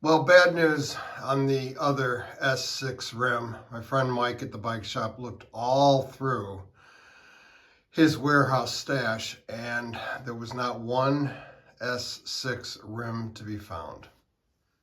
Well, bad news on the other S6 rim. My friend Mike at the bike shop looked all through his warehouse stash and there was not one S6 rim to be found.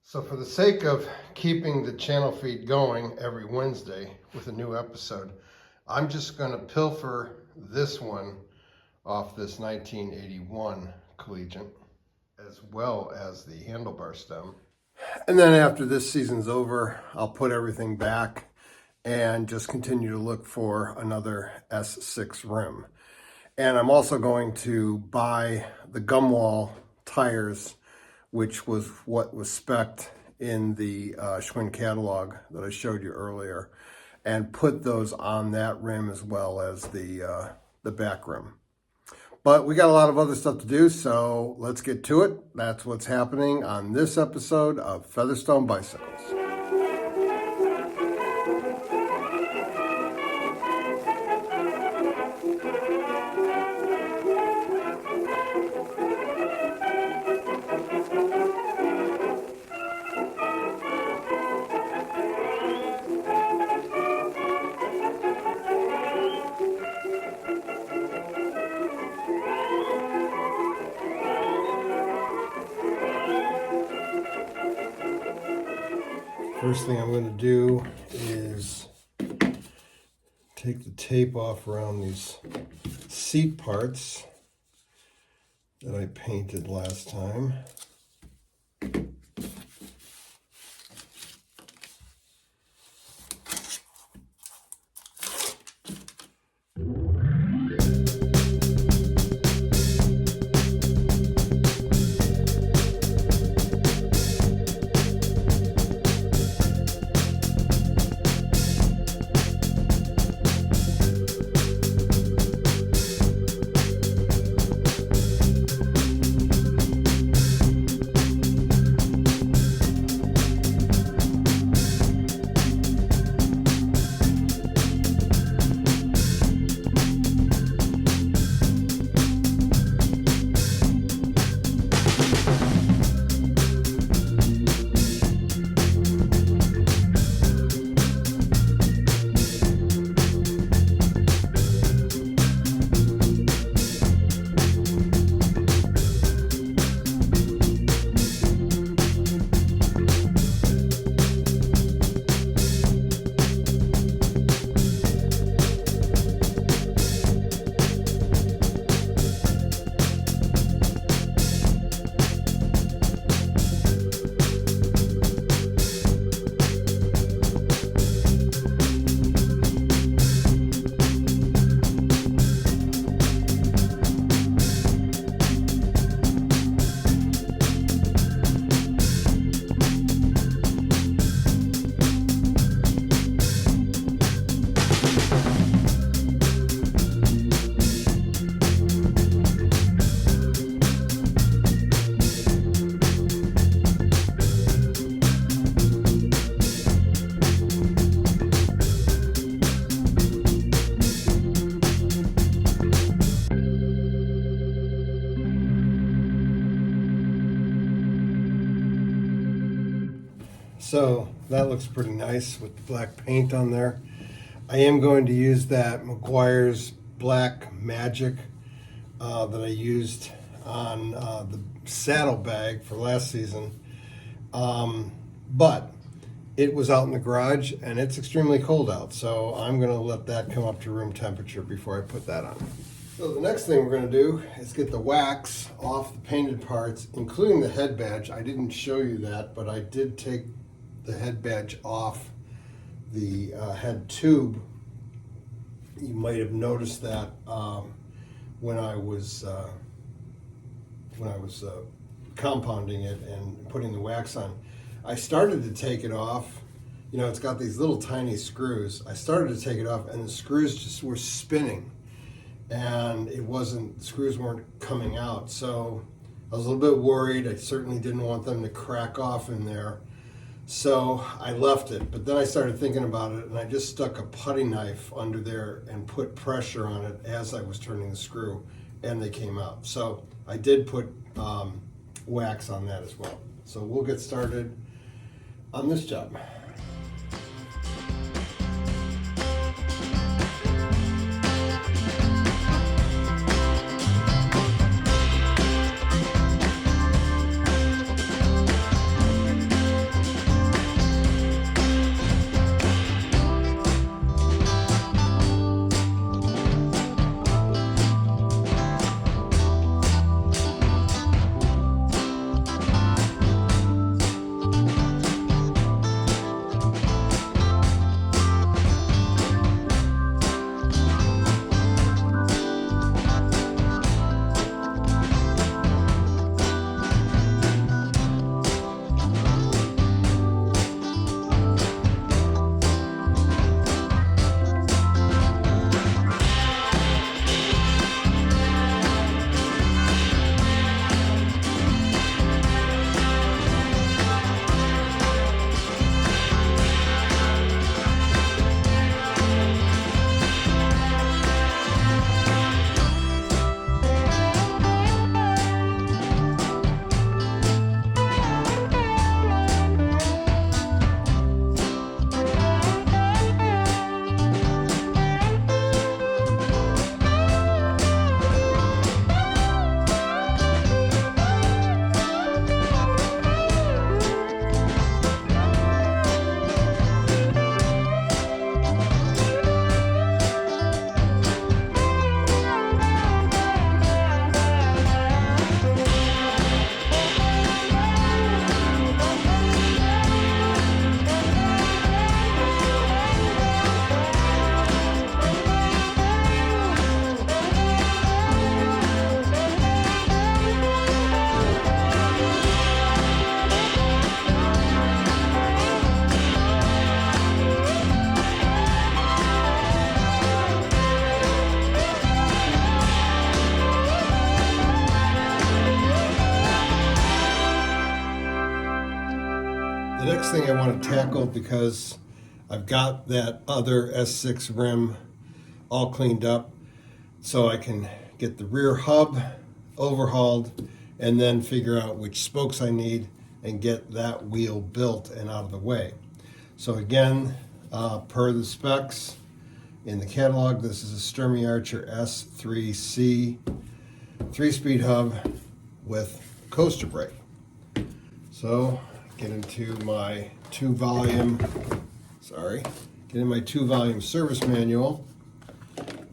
So for the sake of keeping the channel feed going every Wednesday with a new episode, I'm just going to pilfer this one off this 1981 Collegiate, as well as the handlebar stem. And then after this season's over, I'll put everything back and just continue to look for another S6 rim. And I'm also going to buy the gum wall tires, which was what was spec'd in the Schwinn catalog that I showed you earlier, and put those on that rim as well as the back rim. But we got a lot of other stuff to do, so let's get to it. That's what's happening on this episode of Featherstone Bicycles. First thing I'm going to do is take the tape off around these seat parts that I painted last time. So that looks pretty nice with the black paint on there. I am going to use that McGuire's Black Magic that I used on the saddle bag for last season. But it was out in the garage and it's extremely cold out, so I'm going to let that come up to room temperature before I put that on. So the next thing we're going to do is get the wax off the painted parts, including the head badge. I didn't show you that, but I did take the head badge off the head tube. You might have noticed that when I was compounding it and putting the wax on. I started to take it off. You know, it's got these little tiny screws. I started to take it off and the screws just were spinning and the screws weren't coming out. So I was a little bit worried. I certainly didn't want them to crack off in there. So I left it, but then I started thinking about it and I just stuck a putty knife under there and put pressure on it as I was turning the screw and they came out. So I did put wax on that as well. So we'll get started on this job. The next thing I want to tackle, because I've got that other S6 rim all cleaned up, so I can get the rear hub overhauled and then figure out which spokes I need and get that wheel built and out of the way. So again, per the specs in the catalog, this is a Sturmey Archer S3C 3-speed hub with coaster brake. So get into my 2-volume service manual,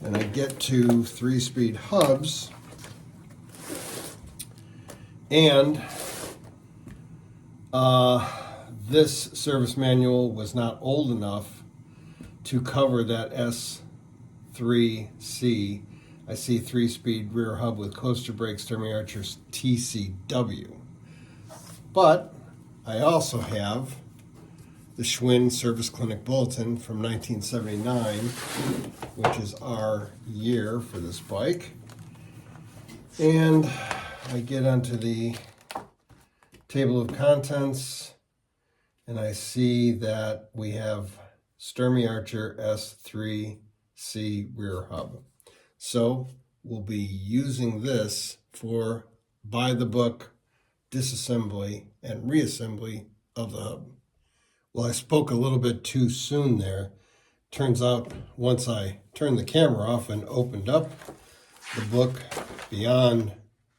and I get to 3-speed hubs, and this service manual was not old enough to cover that S3C. I see 3-speed rear hub with coaster brake, Sturmey Archer's TCW. But I also have the Schwinn Service Clinic Bulletin from 1979, which is our year for this bike. And I get onto the table of contents, and I see that we have Sturmey Archer S3C rear hub. So we'll be using this for by-the-book disassembly and reassembly of the hub. Well, I spoke a little bit too soon there. Turns out once I turned the camera off and opened up the book beyond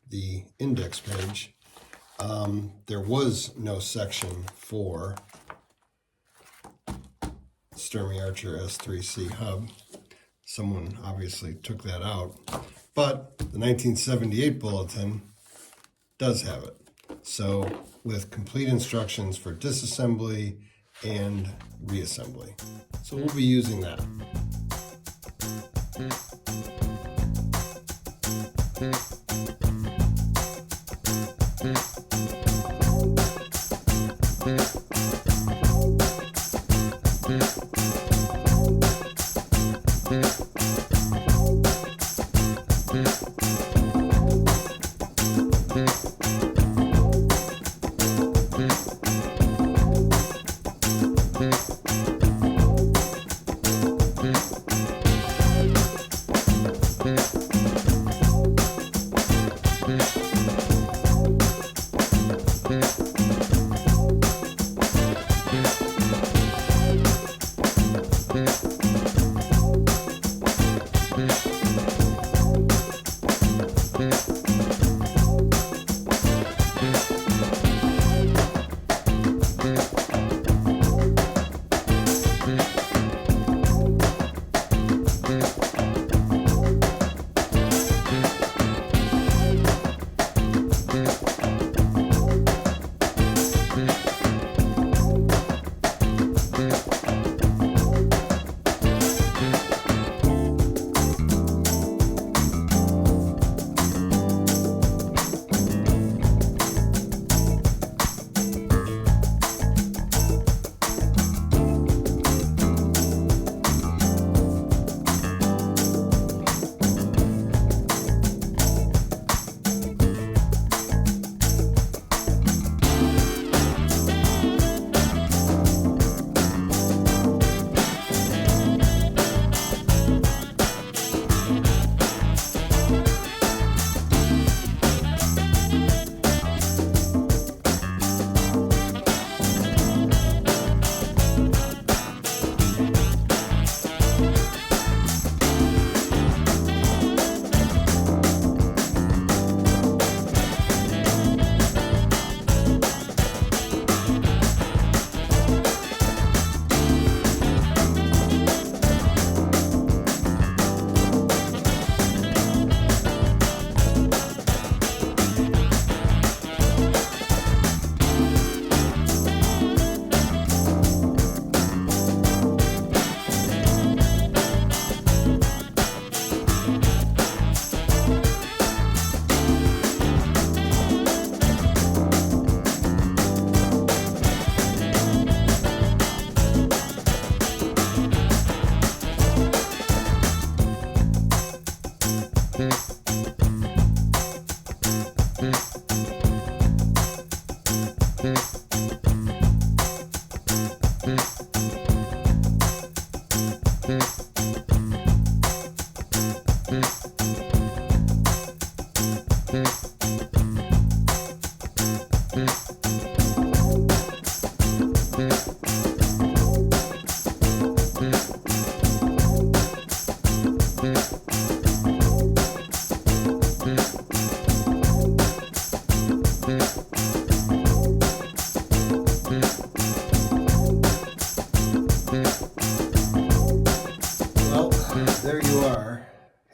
the index page, there was no section for Sturmey Archer S3C hub. Someone obviously took that out, but the 1978 bulletin does have it. So with complete instructions for disassembly and reassembly. So we'll be using that.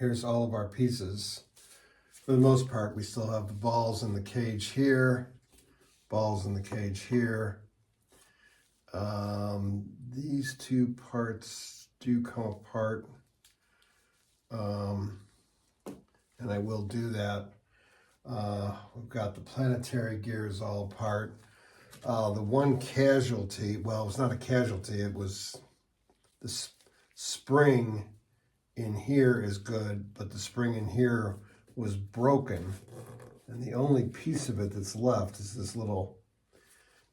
here's all of our pieces. For the most part, we still have the balls in the cage here, balls in the cage here. These two parts do come apart, and I will do that. We've got the planetary gears all apart. The one casualty, well, it was not a casualty, it was the spring in here is good, but the spring in here was broken. And the only piece of it that's left is this little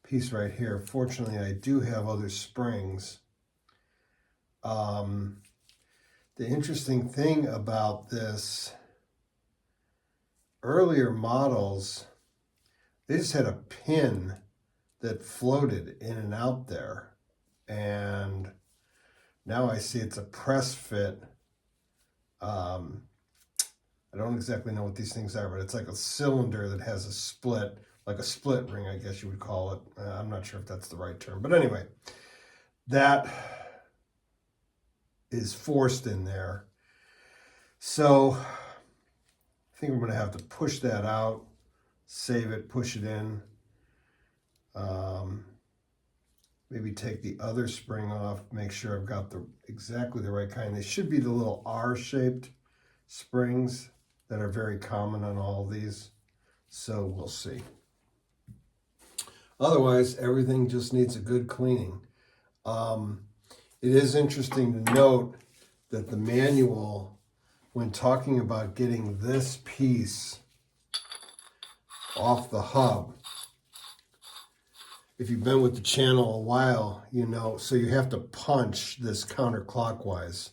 piece right here. Fortunately, I do have other springs. The interesting thing about this, earlier models, they just had a pin that floated in and out there. And now I see it's a press fit. I don't exactly know what these things are, but it's like a cylinder that has a split, like a split ring, I guess you would call it. I'm not sure if that's the right term, but anyway, that is forced in there. So I think I'm going to have to push that out, save it, push it in. Maybe take the other spring off, make sure I've got exactly the right kind. They should be the little R-shaped springs that are very common on all of these. So we'll see. Otherwise, everything just needs a good cleaning. It is interesting to note that the manual, when talking about getting this piece off the hub, if you've been with the channel a while, you know, so you have to punch this counterclockwise.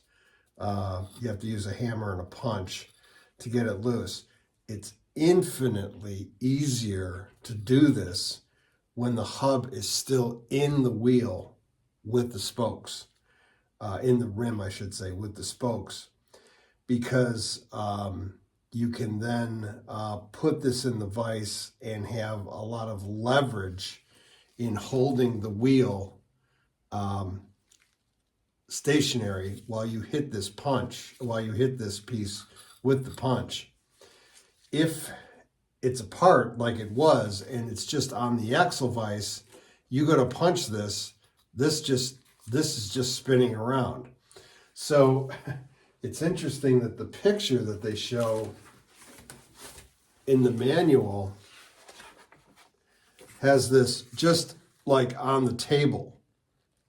You have to use a hammer and a punch to get it loose. It's infinitely easier to do this when the hub is still in the wheel with the spokes, in the rim, I should say, with the spokes, because you can then put this in the vise and have a lot of leverage in holding the wheel stationary while you hit this punch, while you hit this piece with the punch. If it's apart like it was and it's just on the axle vise, you go to punch this, this is just spinning around. So it's interesting that the picture that they show in the manual has this just like on the table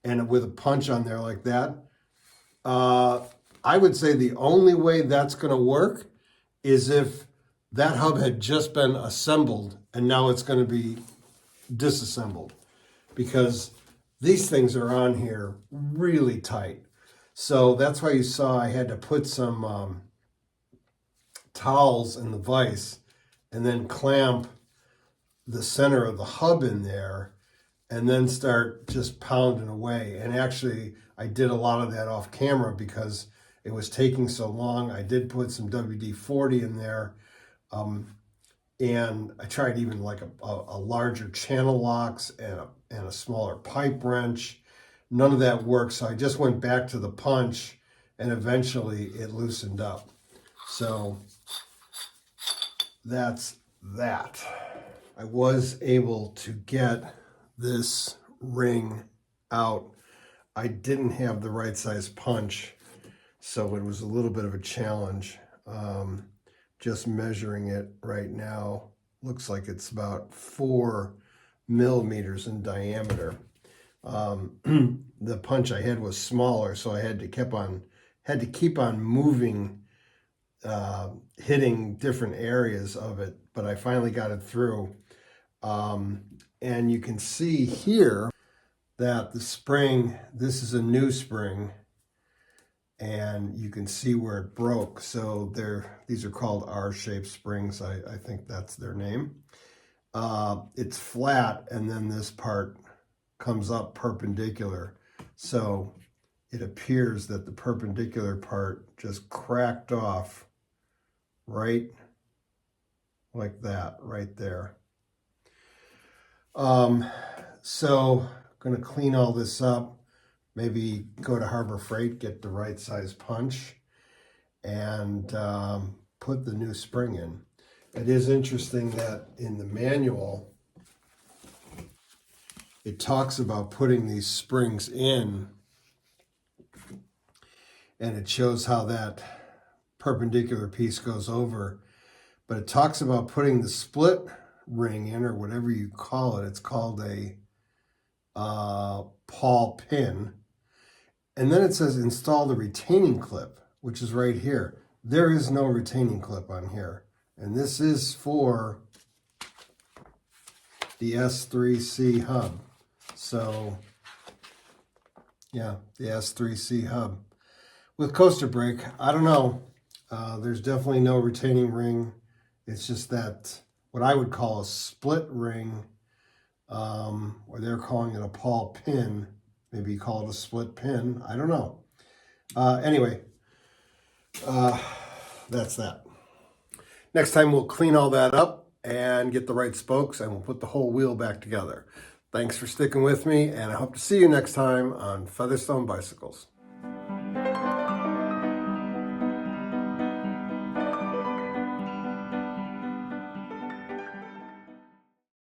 and with a punch on there like that. I would say the only way that's going to work is if that hub had just been assembled and now it's going to be disassembled, because these things are on here really tight. So that's why you saw I had to put some towels in the vise and then clamp the center of the hub in there and then start just pounding away. And actually, I did a lot of that off camera because it was taking so long. I did put some WD-40 in there. And I tried even like a larger channel locks and a smaller pipe wrench. None of that worked. So I just went back to the punch and eventually it loosened up. So that's that. I was able to get this ring out. I didn't have the right size punch, so it was a little bit of a challenge. Just measuring it right now, looks like it's about 4 millimeters in diameter. The punch I had was smaller, so I had to keep on moving, hitting different areas of it, but I finally got it through. And you can see here that the spring, this is a new spring, and you can see where it broke. So these are called R-shaped springs. I think that's their name. It's flat, and then this part comes up perpendicular. So it appears that the perpendicular part just cracked off right like that, right there. So I'm going to clean all this up, maybe go to Harbor Freight, get the right size punch, and put the new spring in. It is interesting that in the manual, it talks about putting these springs in, and it shows how that perpendicular piece goes over, but it talks about putting the split ring in, or whatever you call it. It's called a Paul pin. And then it says install the retaining clip, which is right here. There is no retaining clip on here. And this is for the S3C hub. So, yeah, the S3C hub. With coaster brake, I don't know. There's definitely no retaining ring. It's just that what I would call a split ring, or they're calling it a Paul pin. Maybe you call it a split pin. I don't know. Anyway, that's that. Next time we'll clean all that up and get the right spokes, and we'll put the whole wheel back together. Thanks for sticking with me, and I hope to see you next time on Featherstone Bicycles.